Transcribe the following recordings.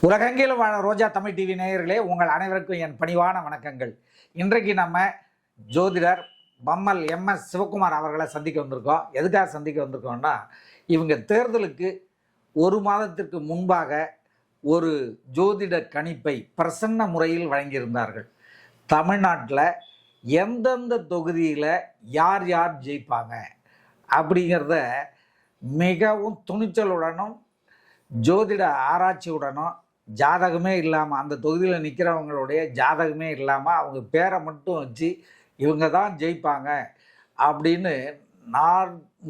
உலகெங்கிலும் வாழ ரோஜா தமிழ் டிவி நேயர்களே, உங்கள் அனைவருக்கும் என் பணிவான வணக்கங்கள். இன்றைக்கு நம்ம ஜோதிடர் பம்மல் எம்எஸ் சிவகுமார் அவர்களை சந்திக்க வந்திருக்கோம். எதுக்காக சந்திக்க வந்திருக்கோம்னா, இவங்க தேர்தலுக்கு ஒரு மாதத்திற்கு முன்பாக ஒரு ஜோதிட கணிப்பை பிரசன்ன முறையில் வழங்கியிருந்தார்கள். தமிழ்நாட்டில் எந்தெந்த தொகுதியில் யார் யார் ஜெயிப்பாங்க அப்படிங்கிறத மிகவும் துணிச்சலுடனும் ஜோதிட ஆராய்ச்சியுடனும் ஜாதகமே இல்லாமல், அந்த தொகுதியில் நிற்கிறவங்களுடைய ஜாதகமே இல்லாமல் அவங்க பேரை மட்டும் வச்சு இவங்க தான் ஜெயிப்பாங்க அப்படின்னு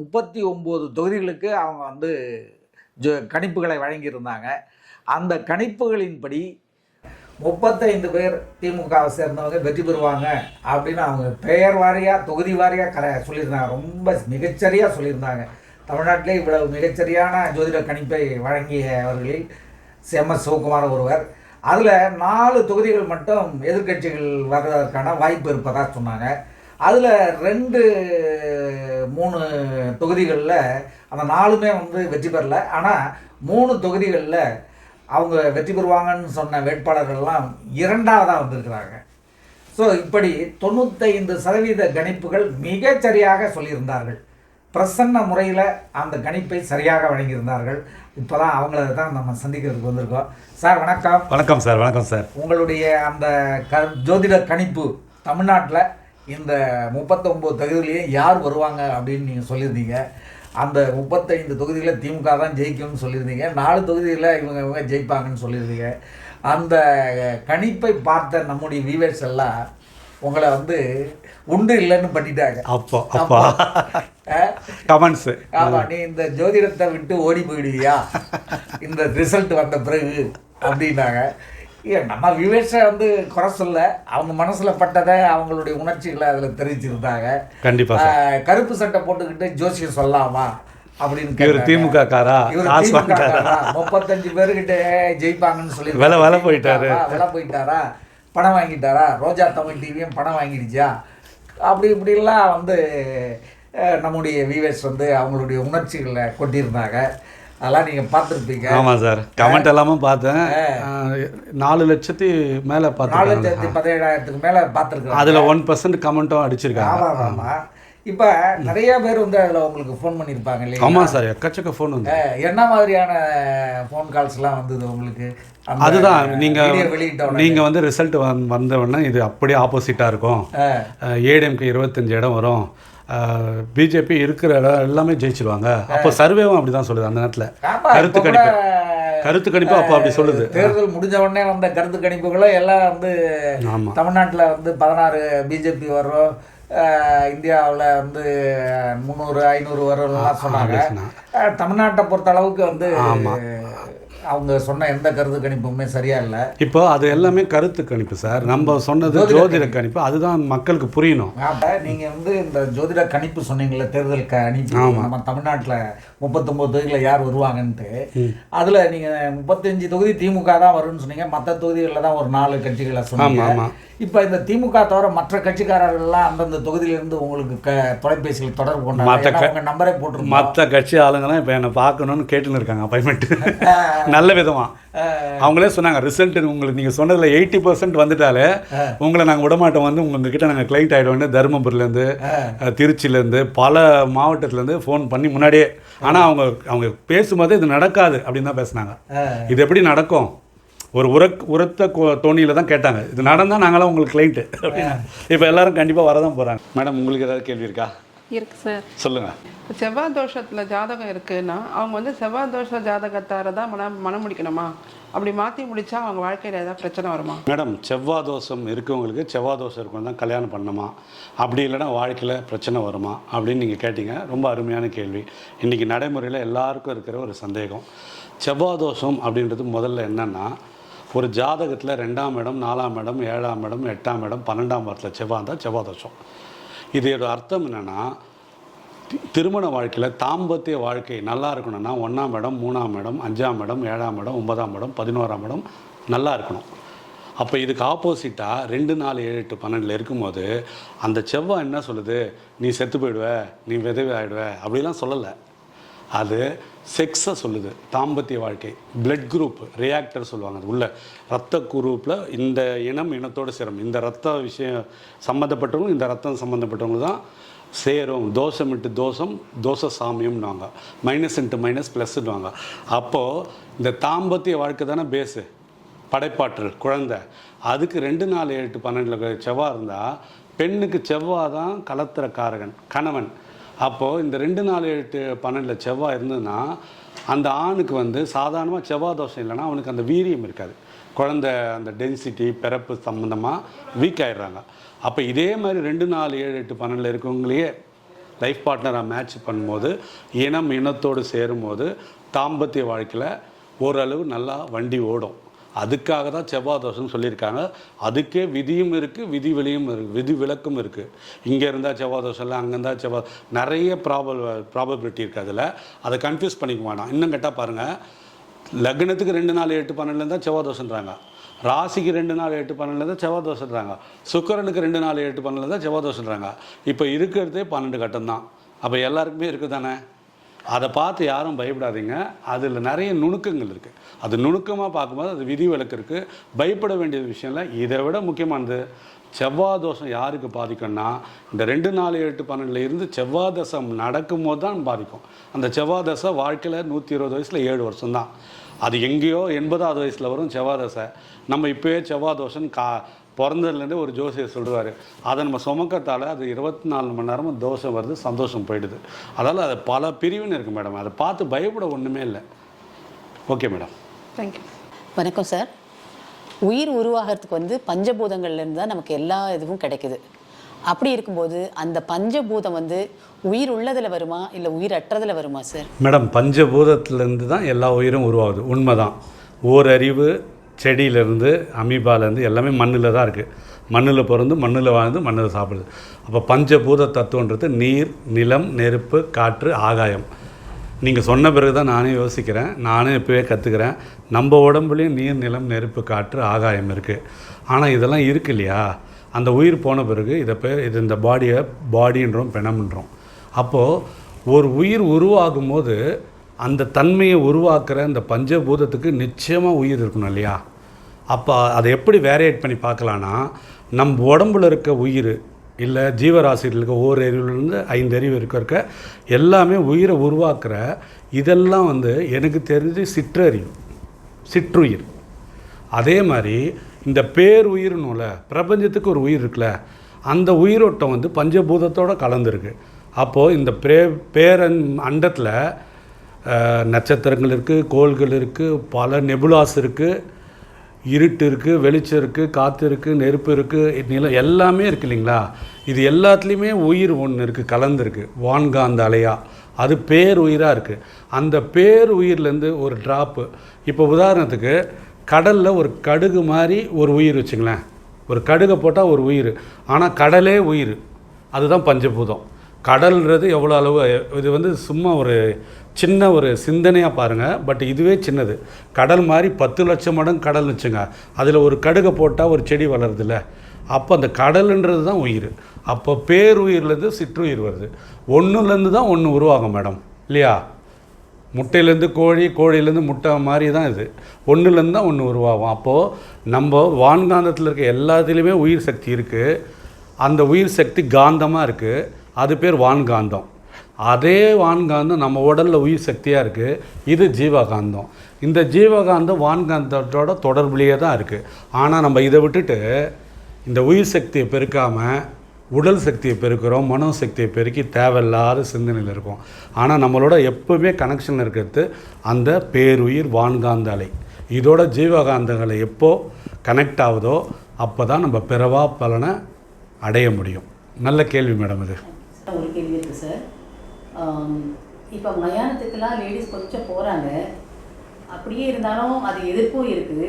39 தொகுதிகளுக்கு அவங்க கணிப்புகளை வழங்கியிருந்தாங்க. அந்த கணிப்புகளின்படி 35 பேர் திமுகவை சேர்ந்தவங்க வெற்றி பெறுவாங்க அப்படின்னு அவங்க பெயர் வாரியாக தொகுதி வாரியாக சொல்லியிருந்தாங்க. ரொம்ப மிகச்சரியாக சொல்லியிருந்தாங்க. தமிழ்நாட்டிலே இவ்வளவு மிகச்சரியான ஜோதிட கணிப்பை வழங்கியவர்களில் எம்எஸ் சிவகுமார் ஒருவர். அதில் 4 தொகுதிகள் மட்டும் எதிர்க்கட்சிகள் வர்றதற்கான வாய்ப்பு இருப்பதாக சொன்னாங்க. அதில் 2-3 தொகுதிகளில் அந்த 4மே வெற்றி பெறல. ஆனால் 3 தொகுதிகளில் அவங்க வெற்றி பெறுவாங்கன்னு சொன்ன வேட்பாளர்கள்லாம் 2ஆவதாக வந்திருக்கிறாங்க. ஸோ இப்படி 95% கணிப்புகள் மிகச்சரியாக சொல்லியிருந்தார்கள். பிரசன்ன முறையில் அந்த கணிப்பை சரியாக வழங்கியிருந்தார்கள். இப்போ தான் அவங்கள தான் நம்ம சந்திக்கிறதுக்கு வந்திருக்கோம். சார் வணக்கம். வணக்கம் சார். வணக்கம் சார். உங்களுடைய அந்த ஜோதிட கணிப்பு தமிழ்நாட்டில் இந்த 39 தொகுதியிலையும் யார் வருவாங்க அப்படின்னு நீங்கள் சொல்லியிருந்தீங்க. அந்த 35 தொகுதியில் திமுக தான் ஜெயிக்கும்னு சொல்லியிருந்தீங்க. 4 தொகுதியில் இவங்க ஜெயிப்பாங்கன்னு சொல்லியிருந்தீங்க. அந்த கணிப்பை பார்த்த நம்முடைய வியூவர்ஸ் எல்லாம் உங்களை உண்டு இல்லைன்னு பண்ணிட்டாங்க. அப்போ கமெண்ட்ஸ், ஆமாம் நீ இந்த ஜோதிடத்தை விட்டு ஓடி போயிடுவியா இந்த ரிசல்ட் வந்த பிறகு அப்படின்னாங்க. நம்ம வியூவர்ஸை குறை சொல்ல, அவங்க மனசில் பட்டதை அவங்களுடைய உணர்ச்சிகளை அதில் தெரிவிச்சிருந்தாங்க. கண்டிப்பாக கருப்பு சட்டை போட்டுக்கிட்டு ஜோசியம் சொல்லலாமா அப்படின்னு திமுக காரா 35 பேருக்கிட்ட ஜெயிப்பாங்கன்னு சொல்லி விலை போயிட்டாரா, பணம் வாங்கிட்டாரா, ரோஜா தமிழ் டிவியும் பணம் வாங்கிடுச்சா, அப்படி இப்படிலாம் நம்முடைய வியூவர்ஸ் அவங்களுடைய உணர்ச்சிகளை கொட்டியிருந்தாங்க. அதெல்லாம் நீங்கள் பார்த்துருப்பீங்க. ஆமாம் சார். கமெண்ட் எல்லாமே பார்த்தேன். 4 லட்சத்தி மேலே பார்த்தேன். 4,17,000 மேலே பார்த்துருக்கேன். அதில் 1% கமெண்ட்டும் அடிச்சிருக்காங்க. ஆமாம் ஆமாம். இப்போ நிறைய பேர் அதில் உங்களுக்கு ஃபோன் பண்ணியிருப்பாங்க இல்லையா? ஆமாம் சார். எக்கச்சக்க ஃபோன் என்ன மாதிரியான ஃபோன் கால்ஸ்லாம் வந்தது உங்களுக்கு? அதுதான் நீங்கள் ரிசல்ட் வந்த உடனே இது அப்படியே ஆப்போசிட்டாக இருக்கும். ஏடிஎம்கே 25 இடம் வரும், பிஜேபி இருக்கிற இடம் எல்லாமே ஜெயிச்சிருவாங்க. அப்போ சர்வேவும் அப்படி தான் சொல்லுது. அந்த நேரத்தில் கருத்து கணிப்பு அப்போ அப்படி சொல்லுது. தேர்தல் முடிஞ்ச உடனே வந்த கருத்து கணிப்புகளும் எல்லாம் தமிழ்நாட்டில் 16 பிஜேபி வரும், இந்தியாவில் 300-500 வரும்லாம் சொன்னாங்க. தமிழ்நாட்டை பொறுத்த அளவுக்கு அவங்க சொன்ன எந்த கருத்து கணிப்புமே சரியா இல்லை. இப்போ அது எல்லாமே கருத்து கணிப்பு சார். நம்ம சொன்னது ஜோதிட கணிப்பு. அதுதான் மக்களுக்கு புரியணும். நீங்கள் இந்த ஜோதிட கணிப்பு சொன்னீங்களே, தேர்தல் கணிப்பு நம்ம தமிழ்நாட்டில் 39 தொகுதியில் யார் வருவாங்கன்ட்டு. அதில் நீங்கள் 35 தொகுதி திமுக தான் வரும்னு சொன்னீங்க. மற்ற தொகுதிகளில் தான் ஒரு 4 கட்சிகளை சொன்னீங்க. இப்போ இந்த திமுக தவிர மற்ற கட்சிக்காரர்கள்லாம் அந்தந்த தொகுதியிலேருந்து உங்களுக்கு தொலைபேசியில் தொடர்பு கொண்டாங்க. நம்பரே போட்டு மற்ற கட்சி ஆளுங்கெல்லாம் இப்போ என்னை பார்க்கணுன்னு கேட்டுன்னு இருக்காங்க அப்பாயின்மெண்ட்டு. நல்ல விதமாக அவங்களே சொன்னாங்க, ரிசல்ட் உங்களுக்கு நீங்கள் சொன்னதில் 80% வந்துட்டாலே உங்களை நாங்கள் விடமாட்டோம், உங்ககிட்ட நாங்கள் கிளைண்ட் ஆகிடுவோன்னு தருமபுரியிலேருந்து திருச்சியிலேருந்து பல மாவட்டத்துலேருந்து ஃபோன் பண்ணி முன்னாடியே. ஆனால் அவங்க பேசும்போது இது நடக்காது அப்படின்னு தான் பேசுனாங்க. இது எப்படி நடக்கும்? ஒரு உரத்த தோணியில் தான் கேட்டாங்க. இது நடந்தால் நாங்களாம் உங்களுக்கு கிளைண்ட்டு அப்படின்னா. இப்போ எல்லாரும் கண்டிப்பாக வரதான் போகிறாங்க. மேடம், உங்களுக்கு ஏதாவது கேள்வி இருக்கா? இருக்கு சார். சொல்லுங்கள். செவ்வாய் தோஷத்தில் ஜாதகம் இருக்குன்னா அவங்க செவ்வாய் தோஷ ஜாதகத்தார தான் மனம் முடிக்கணுமா? அப்படி மாற்றி முடித்தா அவங்க வாழ்க்கையில் ஏதாவது பிரச்சனை வருமா? மேடம், செவ்வாய் தோஷம் இருக்கவங்களுக்கு செவ்வாய் தோஷம் இருக்கவங்க தான் கல்யாணம் பண்ணணுமா, அப்படி இல்லைன்னா வாழ்க்கையில் பிரச்சனை வருமா அப்படின்னு நீங்கள் கேட்டீங்க. ரொம்ப அருமையான கேள்வி. இன்றைக்கி நடைமுறையில் எல்லாருக்கும் இருக்கிற ஒரு சந்தேகம். செவ்வாய் தோஷம் அப்படின்றது முதல்ல என்னென்னா, ஒரு ஜாதகத்தில் 2ஆம் இடம், 4ஆம் இடம், 7ஆம் இடம், 8ஆம் இடம், 12ஆம் இடத்துல செவ்வாய் தான் செவ்வாய் தோஷம். இதோட அர்த்தம் என்னென்னா, திருமண வாழ்க்கையில் தாம்பத்திய வாழ்க்கை நல்லா இருக்கணும்னா 1ஆம் இடம், 3ஆம் இடம், 5ஆம் இடம், 7ஆம் இடம், 9ஆம் இடம், 11ஆம் இடம் நல்லா இருக்கணும். அப்போ இதுக்கு ஆப்போசிட்டாக 2, 4, 7, 8, 12 இருக்கும்போது அந்த செவ்வாய் என்ன சொல்லுது? நீ செத்து போயிடுவ, நீ விதவை ஆகிடுவ அப்படிலாம் சொல்லலை. அது செக்ஸை சொல்லுது, தாம்பத்திய வாழ்க்கை. பிளட் குரூப் ரியாக்டர் சொல்லுவாங்க, அது உள்ள ரத்த குரூப்பில் இந்த இனத்தோடு சேரும். இந்த ரத்த விஷயம் சம்மந்தப்பட்டவங்க, இந்த ரத்தம் சம்மந்தப்பட்டவங்க தான் சேரும். தோஷம் இன்ட்டு தோஷம் தோஷ சாமியம்னுவாங்க, மைனஸ் இன்ட்டு மைனஸ் ப்ளஸ்ன்னுவாங்க. அப்போது இந்த தாம்பத்திய வாழ்க்கை தானே பேஸு, படைப்பாற்றல், குழந்தை. அதுக்கு 2, 4, 8, 12 செவ்வாய் இருந்தால் பெண்ணுக்கு செவ்வாய் தான் கலத்திர காரகன், கணவன். அப்போது இந்த 2, 4, 8, 12 செவ்வாய் இருந்ததுன்னா அந்த ஆணுக்கு வந்து சாதாரணமாக செவ்வாய் தோஷம் இல்லைன்னா அவனுக்கு அந்த வீரியம் இருக்காது, குழந்தை அந்த டென்சிட்டி பிறப்பு சம்மந்தமாக வீக் ஆகிடுறாங்க. அப்போ இதே மாதிரி 2, 4, 7, 8, 12 இருக்கவங்களையே லைஃப் பார்ட்னராக மேட்ச் பண்ணும்போது இனத்தோடு சேரும்போது தாம்பத்திய வாழ்க்கையில் ஓரளவு நல்லா வண்டி ஓடும். அதுக்காக தான் செவ்வாய் தோஷம்னு சொல்லியிருக்காங்க. அதுக்கே விதியும் இருக்குது, விதி விலக்கும் இருக்குது. இங்கே இருந்தால் செவ்வாய் தோஷம் இல்லை, அங்கே இருந்தால் செவ்வாய், நிறைய ப்ராபபிலிட்டி இருக்குது அதில். அதை கன்ஃபியூஸ் பண்ணிக்க வேணாம். இன்னும் கேட்டால் பாருங்கள், லக்னத்துக்கு 2, 4, 8, 12 தான் செவ்வாய் தோஷன்றாங்க, ராசிக்கு 2, 4, 8, 12 தான் செவ்வாய் தோஷன்றாங்க, சுக்கிரனுக்கு 2, 4, 8, 12 தான் செவ்வாய் தோஷன்றாங்க. இப்போ இருக்கிறதே 12 கட்டம் தான். அப்போ எல்லாருக்குமே இருக்குது தானே. அதை பார்த்து யாரும் பயப்படாதீங்க. அதில் நிறைய நுணுக்கங்கள் இருக்குது. அது நுணுக்கமாக பார்க்கும்போது அது விதி விலக்கு இருக்குது. பயப்பட வேண்டிய விஷயம் இல்லை. இதை விட முக்கியமானது, செவ்வாய் தோஷம் யாருக்கு பாதிக்கும்னா இந்த 2, 4, 8, 12 இருந்து செவ்வாய் தசம் நடக்கும்போது தான் பாதிக்கும். அந்த செவ்வாய் தசை வாழ்க்கையில் 120 வயசில் 7 வருஷம்தான். அது எங்கேயோ 80வது வயசில் வரும் செவ்வாய் தசை. நம்ம இப்போயே செவ்வாய் தோஷம் பிறந்ததுலேருந்தே ஒரு ஜோசியர் சொல்லுவார், அதை நம்ம சுமக்கத்தால் அது 24 மணி நேரமும் தோஷம் வருது, சந்தோஷம் போயிடுது. அதால் அது பல பிரிவுன்னு இருக்குது மேடம். அதை பார்த்து பயப்பட ஒன்றுமே இல்லை. Okay madam, thank you. வணக்கம் சார். உயிர் உருவாகிறதுக்கு வந்து பஞ்சபூதங்கள்லேருந்து தான் நமக்கு எல்லா இதுவும் கிடைக்குது. அப்படி இருக்கும்போது அந்த பஞ்சபூதம் வந்து உயிர் உள்ளதில் வருமா இல்லை உயிர் அற்றதில் வருமா சார்? மேடம், பஞ்சபூதத்துலேருந்து தான் எல்லா உயிரும் உருவாகுது, உண்மைதான். ஓரறிவு செடியிலேருந்து அமீபாலேருந்து எல்லாமே மண்ணில் தான் இருக்குது. மண்ணில் பிறந்து மண்ணில் வாழ்ந்து மண்ணில் சாப்பிடுது. அப்போ பஞ்சபூத தத்துவன்றது நீர், நிலம், நெருப்பு, காற்று, ஆகாயம். நீங்கள் சொன்ன பிறகு தான் நானே யோசிக்கிறேன், நானே இப்போவே கற்றுக்கிறேன். நம்ம உடம்புலேயும் நீர், நிலம், நெருப்பு, காற்று, ஆகாயம் இருக்குது. ஆனால் இதெல்லாம் இருக்கு இல்லையா, அந்த உயிர் போன பிறகு இது இந்த பாடியை பாடின்றோம், பெணம்ன்றோம். அப்போது ஒரு உயிர் உருவாகும் போது அந்த தன்மையை உருவாக்குற அந்த பஞ்சபூதத்துக்கு நிச்சயமாக உயிர் இருக்கணும் இல்லையா. அப்போ அதை எப்படி வேரியேட் பண்ணி பார்க்கலான்னா, நம்ம உடம்புல இருக்க உயிர் இல்லை ஜீவராசியில் இருக்க 1 அறிவுலேருந்து 5 அறிவு இருக்க எல்லாமே உயிரை உருவாக்குற இதெல்லாம் வந்து எனக்கு தெரிஞ்சு சிற்றுயிர். அதே மாதிரி இந்த பேருயிர்னுல பிரபஞ்சத்துக்கு ஒரு உயிர் இருக்குல்ல, அந்த உயிரோட்டம் வந்து பஞ்சபூதத்தோடு கலந்துருக்கு. அப்போது இந்த பேரன் அண்டத்தில் நட்சத்திரங்கள் இருக்குது, கோள்கள் இருக்குது, பல நெபுலாஸ் இருக்குது, இருட்டு இருக்குது, வெளிச்சம் இருக்குது, காற்று இருக்குது, நெருப்பு இருக்குது, நிலம் எல்லாமே இருக்குது இல்லைங்களா. இது எல்லாத்துலேயுமே உயிர் ஒன்று இருக்குது, கலந்துருக்கு, வான்காந்த அலையாக. அது பேருயிராக இருக்குது. அந்த பேருயிர்லேருந்து ஒரு ட்ராப்பு, இப்போ உதாரணத்துக்கு கடலில் ஒரு கடுகு மாதிரி ஒரு உயிர் வச்சுங்களேன். ஒரு கடுகை போட்டால் ஒரு உயிர், ஆனால் கடலே உயிர். அதுதான் பஞ்சபூதம். கடல்ன்றது எவ்வளோ அளவு, இது வந்து சும்மா ஒரு சின்ன ஒரு சிந்தனையாக பாருங்கள். பட் இதுவே சின்னது. கடல் மாதிரி 10 லட்சம் மடங்கு கடல் வச்சுங்க. அதில் ஒரு கடுகை போட்டால் ஒரு செடி வளருதுல்ல. அப்போ அந்த கடலுன்றது தான் உயிர். அப்போ பேருயிர்லேருந்து சிற்றுயிர் வருது. ஒன்றுலேருந்து தான் ஒன்று உருவாகும் மேடம், இல்லையா. முட்டையிலேருந்து கோழி, கோழியிலேருந்து முட்டை மாதிரி தான் இது. ஒன்றுலேருந்து தான் ஒன்று உருவாகும். அப்போது நம்ம வான்காந்தத்தில் இருக்க எல்லாத்துலேயுமே உயிர் சக்தி இருக்குது. அந்த உயிர் சக்தி காந்தமாக இருக்குது. அது பேர் வான்காந்தம். அதே வான்காந்தம் நம்ம உடலில் உயிர் சக்தியாக இருக்குது. இது ஜீவகாந்தம். இந்த ஜீவகாந்தம் வான்காந்தத்தோட தொடர்புலேயே தான் இருக்குது. ஆனால் நம்ம இதை விட்டுட்டு இந்த உயிர் சக்தியை பெருக்காமல் உடல் சக்தியை பெருக்கிறோம், மனோ சக்தியை பெருக்கி தேவையில்லாத சிந்தனையில் இருக்கும். ஆனால் நம்மளோட எப்பவுமே கனெக்ஷன் இருக்கிறது அந்த பேருயிர் வான்காந்த அலை. இதோட ஜீவகாந்தங்களை எப்போ கனெக்ட் ஆகுதோ அப்போ தான் நம்ம பிறவா பலனை அடைய முடியும். நல்ல கேள்வி மேடம். இது ஒரு கேள்வி இருக்குது சார். இப்போ மயானத்துக்கெல்லாம் லேடிஸ் கொஞ்சம் போகிறாங்க. அப்படியே இருந்தாலும் அது எதிர்ப்பும் இருக்குது.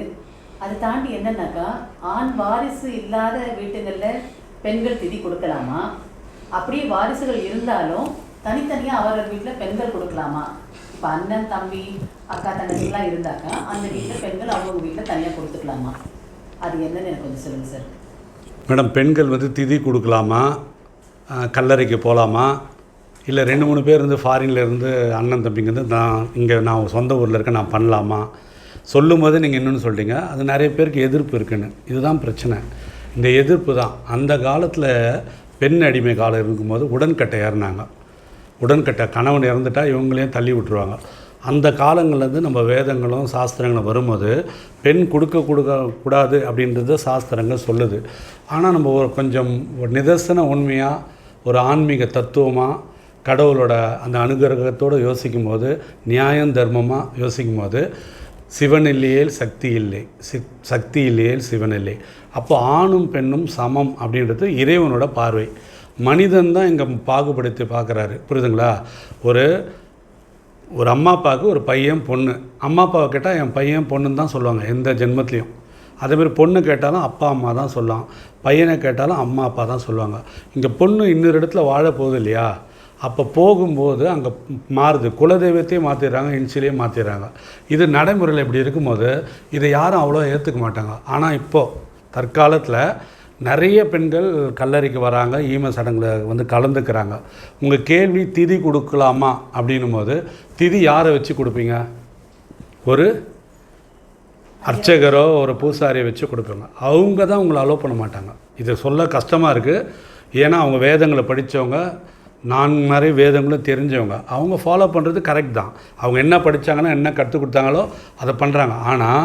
அதை தாண்டி என்னன்னாக்கா, ஆண் வாரிசு இல்லாத வீட்டுகளில் பெண்கள் திதி கொடுக்கலாமா? அப்படியே வாரிசுகள் இருந்தாலும் தனித்தனியாக அவரவர் வீட்டில் பெண்கள் கொடுக்கலாமா? இப்போ அண்ணன், தம்பி, அக்கா, தங்கச்சிலாம் இருந்தாக்கா அந்த வீட்டில் பெண்கள் அவங்க வீட்டில் தனியாக கொடுத்துக்கலாமா? அது என்னன்னு எனக்கு கொஞ்சம் சொல்லுங்கள் சார். மேடம், பெண்கள் வந்து திதி கொடுக்கலாமா, கல்லறைக்கு போகலாமா, இல்லை 2-3 பேர் இருந்து ஃபாரின்ல இருந்து அண்ணன் தம்பிங்க வந்து நான் சொந்த ஊரில் இருக்கேன், நான் பண்ணலாமா சொல்லும் போது நீங்கள் இன்னொன்று சொல்லிட்டீங்க. அது நிறைய பேருக்கு எதிர்ப்பு இருக்குன்னு. இதுதான் பிரச்சனை. இந்த எதிர்ப்பு தான். அந்த காலத்தில் பெண் அடிமை காலம் இருக்கும்போது உடன்கட்டை ஏறினாங்க. உடன்கட்டை கணவன் இறந்துட்டால் இவங்களையும் தள்ளி விட்டுருவாங்க. அந்த காலங்கள்லேருந்து நம்ம வேதங்களும் சாஸ்திரங்களும் வரும்போது பெண் கொடுக்கக்கூடாது அப்படின்றது சாஸ்திரங்கள் சொல்லுது. ஆனால் நம்ம கொஞ்சம் நிதர்சன உண்மையாக ஒரு ஆன்மீக தத்துவமாக கடவுளோட அந்த அனுகிரகத்தோடு யோசிக்கும் போது, நியாயம் தர்மமாக யோசிக்கும் போது, சிவன் இல்லையேல் சக்தி இல்லை, சக்தி இல்லையேல் சிவன் இல்லை. அப்போ ஆணும் பெண்ணும் சமம் அப்படின்றது இறைவனோட பார்வை. மனிதன் தான் இங்கே பாகுபடுத்தி பார்க்குறாரு. புரியுதுங்களா? ஒரு அம்மா அப்பாவுக்கு ஒரு பையன் பொண்ணு, அம்மா அப்பாவை கேட்டால் என் பையன் பொண்ணுன்னு தான் சொல்லுவாங்க எந்த ஜென்மத்துலேயும். அதேமாதிரி பொண்ணு கேட்டாலும் அப்பா அம்மா தான் சொல்லுவாங்க, பையனை கேட்டாலும் அம்மா அப்பா தான் சொல்லுவாங்க. இங்கே பொண்ணு இன்னொரு இடத்துல வாழ போகுது இல்லையா? அப்போ போகும்போது அங்கே மாறுது. குலதெய்வத்தையும் மாற்றிடுறாங்க, இன்சிலையும் மாற்றிடுறாங்க. இது நடைமுறையில் இப்படி இருக்கும்போது இதை யாரும் அவ்வளோ ஏற்றுக்க மாட்டாங்க. ஆனால் இப்போது தற்காலத்தில் நிறைய பெண்கள் கல்லறைக்கு வராங்க, ஈம சடங்கில் வந்து கலந்துக்கிறாங்க. உங்கள் கேள்வி திதி கொடுக்கலாமா அப்படின்னும் போது, திதி யாரை வச்சு கொடுப்பீங்க? ஒரு அர்ச்சகரோ ஒரு பூசாரியை வச்சு கொடுப்பீங்க. அவங்க தான் உங்களை அலோவ் பண்ண மாட்டாங்க. இதை சொல்ல கஷ்டமாக இருக்குது. ஏன்னா அவங்க வேதங்களை படித்தவங்க, நான் நிறைய வேதங்களும் தெரிஞ்சவங்க, அவங்க ஃபாலோ பண்ணுறது கரெக்ட் தான். அவங்க என்ன படித்தாங்கன்னா என்ன கற்றுக் கொடுத்தாங்களோ அதை பண்ணுறாங்க. ஆனால்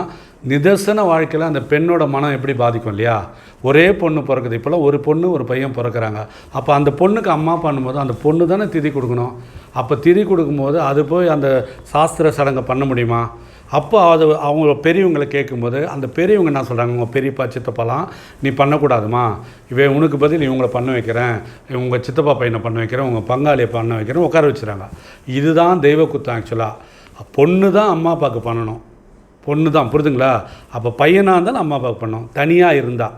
நிதர்சன வாழ்க்கையில் அந்த பெண்ணோட மனம் எப்படி பாதிக்கும் இல்லையா? ஒரே பொண்ணு பிறக்குது. இப்போலாம் ஒரு பொண்ணு ஒரு பையன் பிறக்கிறாங்க. அப்போ அந்த பொண்ணுக்கு அம்மா பண்ணும்போது அந்த பொண்ணு தானே திதி கொடுக்கணும். அப்போ திதி கொடுக்கும்போது அது போய் அந்த சாஸ்திர சடங்கை பண்ண முடியுமா? அப்போ அது அவங்க பெரியவங்களை கேட்கும்போது அந்த பெரியவங்க என்ன சொல்கிறாங்க, உங்கள் பெரியப்பா சித்தப்பாலாம் நீ பண்ணக்கூடாதுமா, உனக்கு பதில் இவங்களை பண்ண வைக்கிறேன், உங்கள் சித்தப்பா பையனை பண்ண வைக்கிறேன், உங்கள் பங்காளியை பண்ண வைக்கிறேன், உட்கார வச்சுறாங்க. இதுதான் தெய்வ குத்தம். ஆக்சுவலாக பொண்ணு தான் அம்மா அப்பாவுக்கு பண்ணணும். பொண்ணு தான். புரிதுங்களா? அப்போ பையனாக இருந்தாலும் அம்மா அப்பாவுக்கு பண்ணணும். தனியாக இருந்தால்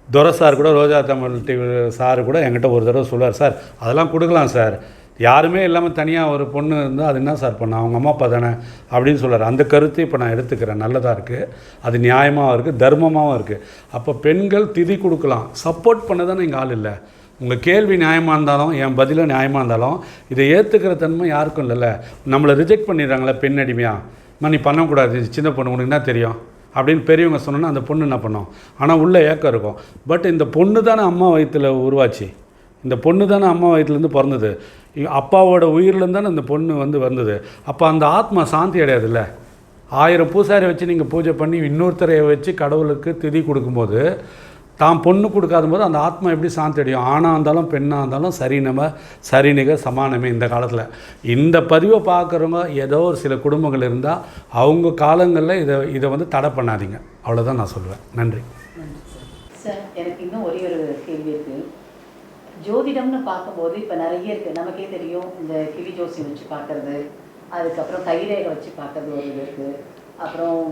துரை சார் கூட, ரோஜா தமிழ் டிவி சார் கூட என்கிட்ட ஒரு தடவை சொல்லுவார், சார் அதெல்லாம் கொடுக்கலாம் சார், யாருமே இல்லாமல் தனியாக ஒரு பொண்ணு இருந்தால் அது என்ன சார் பண்ண, அவங்க அம்மா அப்பா தானே அப்படின்னு சொல்கிறார். அந்த கருத்தை இப்போ நான் எடுத்துக்கிறேன். நல்லதாக இருக்குது, அது நியாயமாகவும் இருக்குது, தர்மமாகவும் இருக்குது. அப்போ பெண்கள் திதி கொடுக்கலாம், சப்போர்ட் பண்ண தானே இங்கே ஆள் இல்லை. உங்கள் கேள்வி நியாயமாக இருந்தாலும் என் பதிலும் நியாயமாக இருந்தாலும் இதை ஏற்றுக்கிற தன்மை யாருக்கும் இல்லைல்ல. நம்மளை ரிஜெக்ட் பண்ணிடுறாங்களே பெண் அடிமையாக, நீ பண்ணக்கூடாது, சின்ன பொண்ணு உனக்கு என்ன தெரியும் அப்படின்னு பெரியவங்க சொன்னோன்னா அந்த பொண்ணு என்ன பண்ணோம்? ஆனால் உள்ளே ஏக்கம் இருக்கும். பட் இந்த பொண்ணு தானே அம்மா வயிற்றில் உருவாச்சு, இந்த பொண்ணு தானே அம்மா வயிற்றுலேருந்து பிறந்தது, அப்பாவோட உயிர்லேருந்து தானே இந்த பொண்ணு வந்து வந்தது. அப்போ அந்த ஆத்மா சாந்தி அடையாதுல்ல. 1000 பூசாரி வச்சு நீங்கள் பூஜை பண்ணி இன்னொருத்தரையை வச்சு கடவுளுக்கு திதி கொடுக்கும்போது, தான் பொண்ணு கொடுக்காத போது அந்த ஆத்மா எப்படி சாந்தி அடையும்? ஆணாக இருந்தாலும் பெண்ணாக இருந்தாலும் சரிநிக சமானமே இந்த காலத்தில். இந்த பதிவை பார்க்குறவங்க ஏதோ ஒரு சில குடும்பங்கள் இருந்தால் அவங்க காலங்களில் இதை வந்து தடை பண்ணாதீங்க. அவ்வளோதான் நான் சொல்லுவேன். நன்றி. சார், எனக்கு இன்னும் ஒரே ஒரு கேள்வி இருக்குது. ஜோதிடம்னு பார்க்கும்போது இப்போ நிறைய இருக்குது. நமக்கே தெரியும், இந்த கிளி ஜோசியம் வச்சு பார்க்குறது, அதுக்கப்புறம் கைரேகை வச்சு பார்க்குறது ஒரு இது இருக்குது, அப்புறம்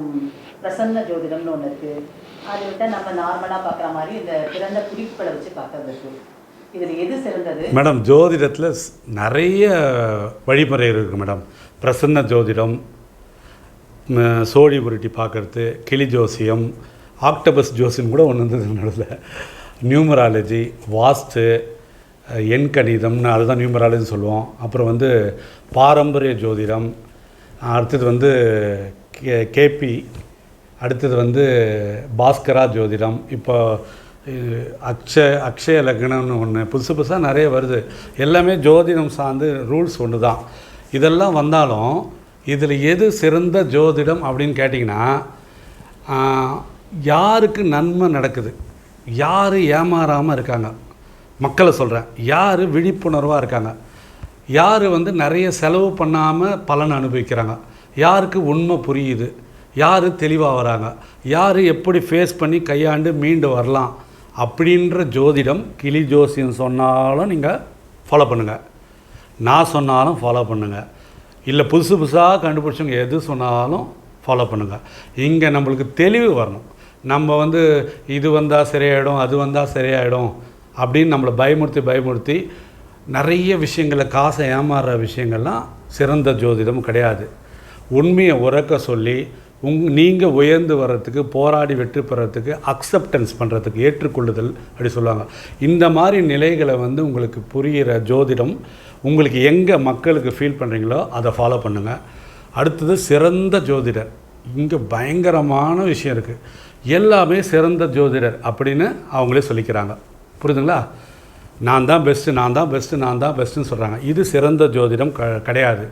பிரசன்ன ஜோதிடம்னு ஒன்று இருக்குது, அதை விட்டால் நம்ம நார்மலாக பார்க்குற மாதிரி இந்த பிறந்த குறிப்புகளை வச்சு பார்க்குறது இருக்குது. இதில் எது சிறந்தது? மேடம், ஜோதிடத்தில் நிறைய வழிமுறை இருக்குது மேடம். பிரசன்ன ஜோதிடம், சோழி உருட்டி பார்க்குறது, கிளி ஜோசியம், ஆக்டோபஸ் ஜோசியம் கூட ஒன்று இருந்தது நடுவில், நியூமராலஜி, வாஸ்து, எண்கணிதம்னு அதுதான் நியூமராலஜின்னு சொல்லுவோம். அப்புறம் வந்து பாரம்பரிய ஜோதிடம், அடுத்தது வந்து கேபி, அடுத்தது வந்து பாஸ்கரா ஜோதிடம், இப்போ அக்ஷய லக்னம்னு ஒன்று புதுசாக நிறைய வருது. எல்லாமே ஜோதிடம் சார்ந்து ரூல்ஸ் ஒன்று தான். இதெல்லாம் வந்தாலும் இதில் எது சிறந்த ஜோதிடம் அப்படின்னு கேட்டிங்கன்னா, யாருக்கு நன்மை நடக்குது, யார் ஏமாறாமல் இருக்காங்க, மக்களை சொல்கிறேன், யார் விழிப்புணர்வாக இருக்காங்க, யார் வந்து நிறைய செலவு பண்ணாமல் பலன் அனுபவிக்கிறாங்க, யாருக்கு உண்மை புரியுது, யார் தெளிவாக வராங்க, யார் எப்படி ஃபேஸ் பண்ணி கையாண்டு மீண்டு வரலாம் அப்படின்ற ஜோதிடம். கிளி ஜோசியம் சொன்னாலும் நீங்கள் ஃபாலோ பண்ணுங்கள், நான் சொன்னாலும் ஃபாலோ பண்ணுங்கள், இல்லை புதுசாக கண்டுபிடிச்சவங்க எது சொன்னாலும் ஃபாலோ பண்ணுங்கள். இங்கே நம்மளுக்கு தெளிவு வரணும். நம்ம வந்து இது வந்தால் சரியாயிடும், அது வந்தால் சரியாயிடும் அப்படின்னு நம்மளை பயமுறுத்தி நிறைய விஷயங்களை காசை ஏமாறுற விஷயங்கள்லாம் சிறந்த ஜோதிடம் கிடையாது. உண்மையை உறக்க சொல்லி நீங்கள் உயர்ந்து வர்றதுக்கு, போராடி வெற்றி பெறத்துக்கு, அக்செப்டன்ஸ் பண்ணுறதுக்கு, ஏற்றுக்கொள்ளுதல் அப்படி சொல்லுவாங்க. இந்த மாதிரி நிலைகளை வந்து உங்களுக்கு புரிகிற ஜோதிடம் உங்களுக்கு எங்கே மக்களுக்கு ஃபீல் பண்ணுறீங்களோ அதை ஃபாலோ பண்ணுங்கள். அடுத்தது சிறந்த ஜோதிடர். இங்கே பயங்கரமான விஷயம் இருக்குது. எல்லாமே சிறந்த ஜோதிடர் அப்படின்னு அவங்களே சொல்லிக்கிறாங்க. புரியுதுங்களா? நான் தான் பெஸ்ட்டு, நான் தான் பெஸ்ட்டு, நான் தான் பெஸ்ட்டுன்னு சொல்கிறாங்க. இது சிறந்த ஜோதிடம் கிடையாது.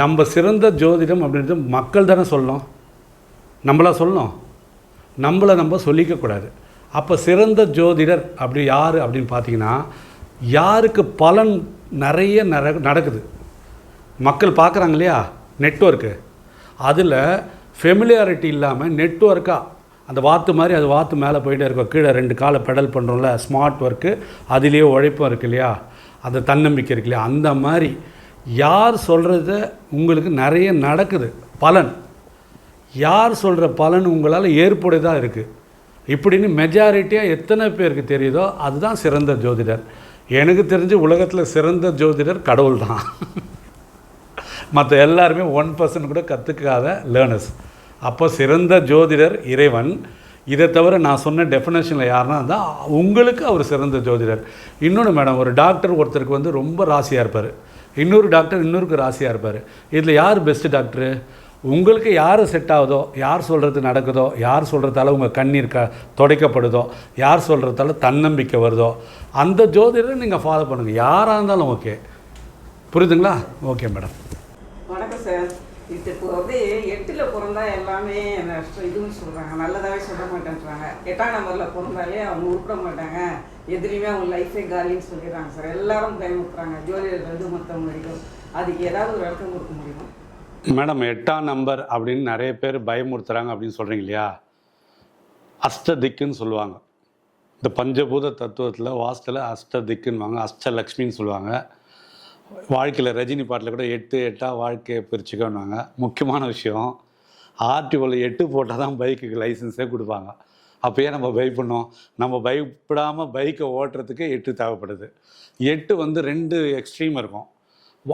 நம்ம சிறந்த ஜோதிடம் அப்படின்றது மக்கள் தானே சொல்லணும், நம்மளா சொல்லணும், நம்மளை நம்ம சொல்லிக்கக்கூடாது. அப்போ சிறந்த ஜோதிடர் அப்படி யார் அப்படின்னு பார்த்தீங்கன்னா, யாருக்கு பலன் நிறைய நடக்குது, மக்கள் பார்க்குறாங்க இல்லையா, நெட்வொர்க்கு, அதில் ஃபெமிலியாரிட்டி இல்லாமல் நெட்வொர்க்காக அந்த வாத்து மாதிரி அது வாத்து மேலே போயிட்டே இருக்கும், கீழே 2 காலை பெடல் பண்ணுறோம்ல, ஸ்மார்ட் ஒர்க்கு, அதுலேயே உழைப்பும் இருக்கு இல்லையா, அந்த தன்னம்பிக்கை இருக்கு இல்லையா, அந்த மாதிரி யார் சொல்கிறத உங்களுக்கு நிறைய நடக்குது பலன், யார் சொல்கிற பலன் உங்களால் ஏற்புடையதாக இருக்குது இப்படின்னு மெஜாரிட்டியாக எத்தனை பேருக்கு தெரியுதோ அதுதான் சிறந்த ஜோதிடர். எனக்கு தெரிஞ்சு உலகத்தில் சிறந்த ஜோதிடர் கடவுள் தான். மற்ற எல்லாருமே 1% கூட கற்றுக்காத லேர்னர்ஸ். அப்போ சிறந்த ஜோதிடர் இறைவன். இதை தவிர நான் சொன்ன டெஃபினேஷனில் யாருன்னா தான் உங்களுக்கு அவர் சிறந்த ஜோதிடர். இன்னொன்று மேடம், ஒரு டாக்டர் ஒருத்தருக்கு வந்து ரொம்ப ராசியாக இருப்பார், இன்னொரு டாக்டர் இன்னொருக்கு ராசியாக இருப்பார். இதில் யார் பெஸ்ட்டு டாக்டரு? உங்களுக்கு யார் செட் ஆகுதோ, யார் சொல்கிறது நடக்குதோ, யார் சொல்கிறதால உங்கள் கண்ணீர் துடைக்கப்படுதோ, யார் சொல்கிறதால தன்னம்பிக்கை வருதோ அந்த ஜோதிடரை நீங்கள் ஃபாலோ பண்ணுங்கள். யாராக இருந்தாலும் ஓகே. புரியுதுங்களா? Okay madam. வணக்கம் சார். இப்போ வந்து 8ல் பிறந்தா எல்லாமே இதுன்னு சொல்கிறாங்க, நல்லதாகவே சொல்ல மாட்டேன்றாங்க. 8ஆம் நம்பரில் பிறந்தாலே அவங்க உருப்பிட மாட்டாங்க, எதுலேயுமே அவங்க லைஃபே காலின்னு சொல்லிடுறாங்க சார். எல்லாரும் பயமுறுத்துறாங்க, ஜோதிடர்கள் மற்றவங்க வரைக்கும். அதுக்கு ஏதாவது ஒரு விளக்கம் கொடுக்க முடியுமா மேடம்? 8ஆம் நம்பர் அப்படின்னு நிறைய பேர் பயமுறுத்துறாங்க அப்படின்னு சொல்கிறீங்க இல்லையா, அஷ்ட திக்குன்னு சொல்லுவாங்க. இந்த பஞ்சபூத தத்துவத்தில் வாஸ்துல அஷ்ட திக்குன்னுவாங்க, அஷ்டலக்ஷ்மின்னு சொல்லுவாங்க. வாழ்க்கையில் ரஜினி பாட்டில் கூட 8 வாழ்க்கையை பிரிச்சுக்கோன்னுவாங்க. முக்கியமான விஷயம், ஆர்டிஓவில் 8 போட்டால் தான் பைக்குக்கு லைசன்ஸே கொடுப்பாங்க. அப்போயே நம்ம பயப்படணும். நம்ம பயப்படாமல் பைக்கை ஓட்டுறதுக்கு 8 தேவைப்படுது. 8 வந்து 2 எக்ஸ்ட்ரீம் இருக்கும்.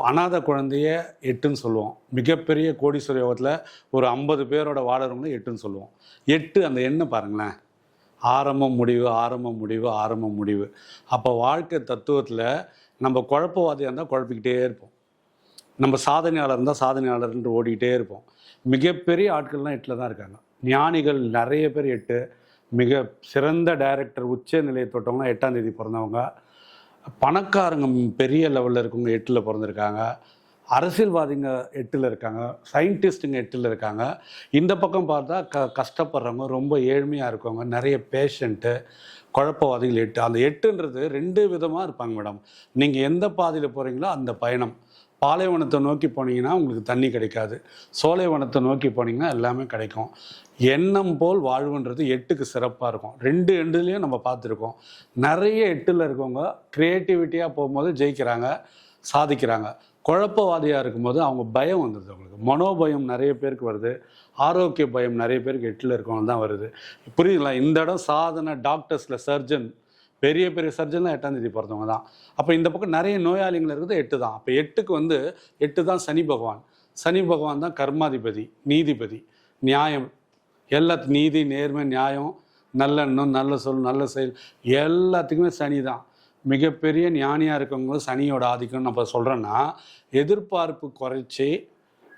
அனாதை குழந்தைய 8ன்னு சொல்லுவோம். மிகப்பெரிய கோடீஸ்வர யோகத்தில் ஒரு 50 பேரோட வாழறவங்களும் 8ன்னு சொல்லுவோம். 8 அந்த எண்ணை பாருங்களேன், ஆரம்பம் முடிவு, ஆரம்பம் முடிவு, ஆரம்பம் முடிவு. அப்போ வாழ்க்கை தத்துவத்தில் நம்ம குழப்பவாதியாக இருந்தால் குழப்பிக்கிட்டே இருப்போம், நம்ம சாதனையாளர் இருந்தால் சாதனையாளர்ன்ட்டு ஓடிக்கிட்டே இருப்போம். மிகப்பெரிய ஆட்கள்லாம் 8ல் தான் இருக்காங்க. ஞானிகள் நிறைய பேர் 8. மிக சிறந்த டைரக்டர் உச்ச நிலையை தொட்டவங்களாம் 8ஆம் தேதி பிறந்தவங்க. பணக்காரங்க பெரிய லெவலில் இருக்கவங்க 8ல் பிறந்திருக்காங்க. அரசியல்வாதிங்க 8ல் இருக்காங்க. சயின்டிஸ்ட்டுங்க 8ல் இருக்காங்க. இந்த பக்கம் பார்த்தா கஷ்டப்படுறவங்க, ரொம்ப ஏழ்மையாக இருக்கவங்க, நிறைய பேஷண்ட்டு, குழப்பவாதிகள் 8. அந்த 8ன்றது 2 விதமாக இருப்பாங்க மேடம். நீங்கள் எந்த பாதையில் போகிறீங்களோ அந்த பயணம். பாலைவனத்தை நோக்கி போனீங்கன்னா உங்களுக்கு தண்ணி கிடைக்காது, சோலைவனத்தை நோக்கி போனீங்கன்னா எல்லாமே கிடைக்கும். எண்ணம் போல் வாழ்வுன்றது 8க்கு சிறப்பாக இருக்கும். 2 எண்டுலேயும் நம்ம பார்த்துருக்கோம். நிறைய 8ல் இருக்கவங்க க்ரியேட்டிவிட்டியாக போகும்போது ஜெயிக்கிறாங்க, சாதிக்கிறாங்க. குழப்பவாதியாக இருக்கும்போது அவங்க பயம் வந்துடுது, அவங்களுக்கு மனோபயம் நிறைய பேருக்கு வருது, ஆரோக்கிய பயம் நிறைய பேருக்கு 8ல் இருக்கவங்க தான் வருது. புரியுதுங்களா? இந்த இடம் சாதனை, டாக்டர்ஸில் சர்ஜன், பெரிய பெரிய சர்ஜன்லாம் 8ஆம் தேதி பிறந்தவங்க தான். அப்போ இந்த பக்கம் நிறைய நோயாளிகள் இருக்குது 8 தான். அப்போ 8க்கு வந்து 8 தான் சனி பகவான். சனி பகவான் தான் கர்மாதிபதி, நீதிபதி, நியாயம், எல்லாத்துக்கும் நீதி, நேர்மை, நியாயம், நல்லெண்ணம், நல்ல சொல், நல்ல செயல், எல்லாத்துக்குமே சனி தான். மிகப்பெரிய ஞானியாக இருக்கவங்க சனியோட ஆதிக்கம்னு நம்ம சொல்கிறோன்னா, எதிர்பார்ப்பு குறைச்சி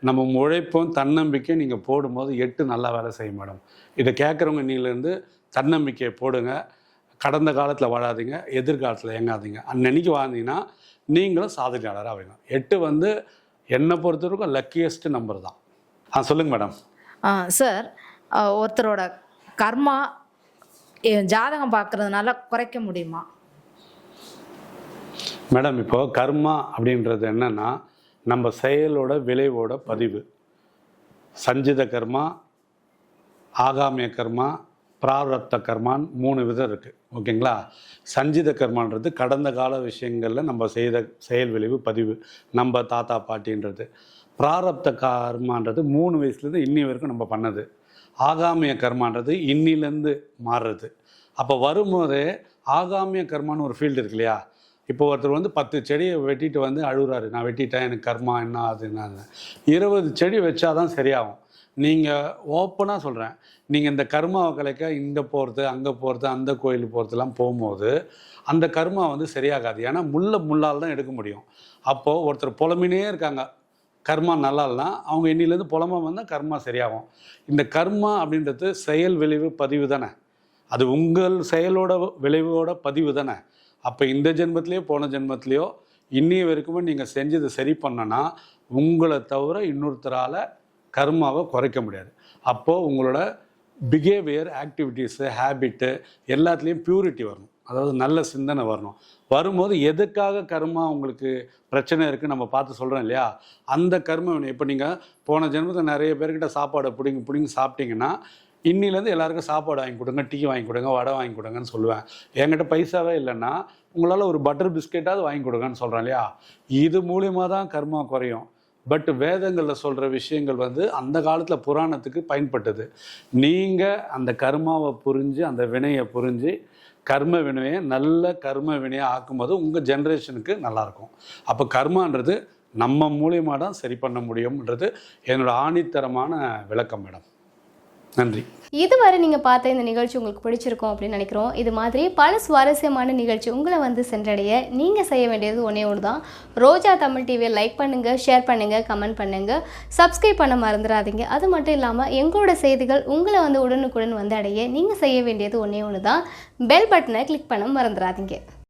நம்ம உழைப்பும் தன்னம்பிக்கை நீங்கள் போடும்போது 8 நல்லா வேலை செய்யும் மேடம். இதை கேட்குறவங்க நீலேருந்து தன்னம்பிக்கையை போடுங்க. கடந்த காலத்தில் வாழாதீங்க, எதிர்காலத்தில் இயங்காதீங்க. அன்னன்னைக்கு வாழ்ந்தீங்கன்னா நீங்களும் சாதனையாளராக ஆவீங்க. 8 வந்து என்னை பொறுத்தவரைக்கும் லக்கியஸ்ட் நம்பர் தான். சொல்லுங்கள் மேடம். சார், ஒருத்தரோட கர்மா ஜாதகம் பார்க்குறதுனால குறைக்க முடியுமா மேடம்? இப்போது கர்மா அப்படின்றது என்னென்னா நம்ம செயலோட விளைவோட பதிவு. சஞ்சித கர்மா, ஆகாமிய கர்மா, பிராரப்த கர்மான்னு 3 விதம் இருக்குது. ஓகேங்களா? சஞ்சித கர்மான்றது கடந்த கால விஷயங்களில் நம்ம செய்த செயல் விளைவு பதிவு, நம்ம தாத்தா பாட்டின்றது. பிராரப்த கர்மான்றது 3 வயசுலேருந்து இன்னி வரைக்கும் நம்ம பண்ணது. ஆகாமிய கர்மான்றது இன்னிலேருந்து மாறுறது. அப்போ வரும்போதே ஆகாமிய கர்மான்னு ஒரு ஃபீல்டு இருக்கு இல்லையா? இப்போ ஒருத்தர் வந்து 10 செடியை வெட்டிட்டு வந்து அழுகுறாரு, நான் வெட்டிட்டேன், எனக்கு கர்மா என்ன ஆகுதுன்னா. 20 செடி வச்சாதான் சரியாகும். நீங்கள் ஓப்பனாக சொல்கிறேன், நீங்கள் இந்த கர்மாவை கலைக்க இங்கே போகிறது அங்கே போகிறது அந்த கோயில் போகிறதுலாம் போகும்போது அந்த கர்மா வந்து சரியாகாது. ஏன்னா முள்ளால் தான் எடுக்க முடியும். அப்போது ஒருத்தர் புலம்பினே இருக்காங்க, கர்மா நல்லா இல்லைனா அவங்க இன்னிலேருந்து புலம்ப வந்தால் கர்மா சரியாகும். இந்த கர்மா அப்படின்றது செயல் விளைவு பதிவு தானே, அது உங்கள் செயலோட விளைவோட பதிவு தானே. அப்போ இந்த ஜென்மத்திலேயோ போன ஜென்மத்திலேயோ இன்னைய வரைக்குமே நீங்கள் செஞ்சதை சரி பண்ணனா உங்களை தவிர இன்னொருத்தரால் கர்மாவை குறைக்க முடியாது. அப்போது உங்களோட பிஹேவியர், ஆக்டிவிட்டீஸு, ஹேபிட்டு எல்லாத்துலேயும் பியூரிட்டி வரணும். அதாவது நல்ல சிந்தனை வரணும். வரும்போது எதுக்காக கர்மா உங்களுக்கு பிரச்சனை இருக்குன்னு நம்ம பார்த்து சொல்கிறோம் இல்லையா, அந்த கர்ம வினை. இப்போ நீங்கள் போன ஜென்மத்தில் நிறைய பேர்கிட்ட சாப்பாடை பிடிங்கி சாப்பிட்டீங்கன்னா இன்னிலேருந்து எல்லாருக்கும் சாப்பாடு வாங்கி கொடுங்க, டீ வாங்கி கொடுங்க, வடை வாங்கி கொடுங்கன்னு சொல்லுவேன். என்கிட்ட பைசாவே இல்லைன்னா உங்களால் ஒரு பட்டர் பிஸ்கெட்டாவது வாங்கி கொடுங்கன்னு சொல்கிறேன் இல்லையா. இது மூலியமாக தான் கர்மா குறையும். பட் வேதங்களில் சொல்கிற விஷயங்கள் வந்து அந்த காலத்தில் புராணத்துக்கு பயன்பட்டது. நீங்கள் அந்த கர்மாவை புரிஞ்சு அந்த வினையை புரிஞ்சு கர்ம வினையை நல்ல கர்ம வினையை ஆக்கும்போது உங்கள் ஜென்ரேஷனுக்கு நல்லாயிருக்கும். அப்போ கர்மான்றது நம்ம மூலியமாக தான் சரி பண்ண முடியும்ன்றது என்னோட ஆணித்தரமான விளக்கம் மேடம். நன்றி. இதுவரை நீங்கள் பார்த்த இந்த நிகழ்ச்சி உங்களுக்கு பிடிச்சிருக்கும் அப்படின்னு நினைக்கிறோம். இது மாதிரி பல சுவாரஸ்யமான நிகழ்ச்சி உங்களை வந்து சென்றடைய நீங்கள் செய்ய வேண்டியது ஒன்றே ஒன்று தான். ரோஜா தமிழ் டிவியை லைக் பண்ணுங்கள், ஷேர் பண்ணுங்கள், கமெண்ட் பண்ணுங்கள், சப்ஸ்கிரைப் பண்ண மறந்துடாதீங்க. அது மட்டும் இல்லாமல் எங்களோட செய்திகள் உங்களை வந்து உடனுக்குடன் வந்து அடைய நீங்கள் செய்ய வேண்டியது ஒன்றே ஒன்று தான், பெல் பட்டனை கிளிக் பண்ண மறந்துடாதீங்க.